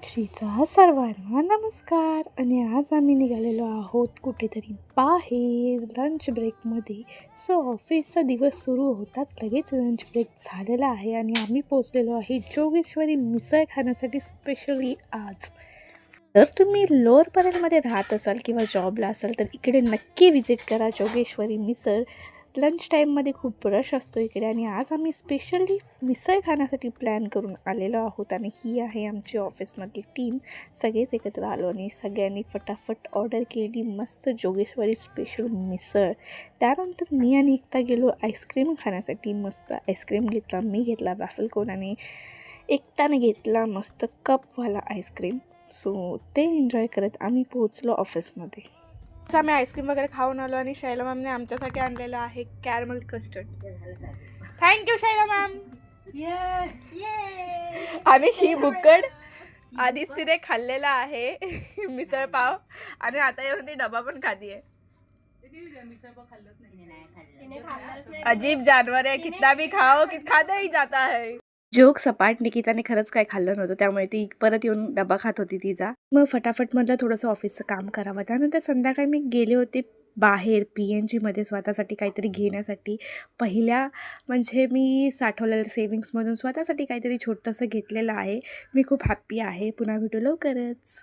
श्रीचा सर्वांना नमस्कार. आणि आज आम्ही निघालेलो आहोत कुठेतरी बाहेर लंच ब्रेकमध्ये. सो ऑफिसचा दिवस सुरू होताच लगेच लंच ब्रेक झालेला आहे आणि आम्ही पोचलेलो आहे जोगेश्वरी मिसळ खाण्यासाठी स्पेशली आज. जर तुम्ही लोअर परेलमध्ये राहत असाल किंवा जॉबला असाल तर इकडे नक्की विजिट करा जोगेश्वरी मिसळ. लंच टाईममध्ये खूप रश असतो इकडे आणि आज आम्ही स्पेशली मिसळ खाण्यासाठी प्लॅन करून आलेलो आहोत. आणि ही आहे आमची ऑफिसमधली टीम. सगळेच एकत्र आलो आणि सगळ्यांनी फटाफट ऑर्डर केली मस्त जोगेश्वरी स्पेशल मिसळ. त्यानंतर मी आणि एकता गेलो आईस्क्रीम खाण्यासाठी. मस्त आईस्क्रीम घेतला, मी घेतला वॅफल कोन आणि एकताने घेतला मस्त कपवाला आईस्क्रीम. सो ते एन्जॉय करत आम्ही पोहोचलो ऑफिसमध्ये. आम्ही आईस्क्रीम वगैरे खाऊन आलो आणि शैला मॅमने आमच्यासाठी आणलेलं आहे caramel custard. Thank you Shaila ma'am. आणि ही बुक्कड आधीच तिने खाल्लेला आहे मिसळ पाव आणि आता येऊन ती डबा पण खाती आहे. अजीब जानवर है, कितना भी खाओ खाता ही जाता है. जोक सपाट. निकिताने खरंच काय खाल्लं नव्हतं त्यामुळे ती परत येऊन डबा खात होती तिचा. मग फटाफट म्हटलं थोडंसं ऑफिसचं काम करावं. त्यानंतर संध्याकाळी मी गेले होते बाहेर PNGमध्ये स्वतःसाठी काहीतरी घेण्यासाठी. पहिल्या म्हणजे मी साठवलेल्या सेविंग्समधून स्वतःसाठी काहीतरी छोटंसं घेतलेलं आहे. मी खूप हॅप्पी आहे. पुन्हा भेटू लवकरच.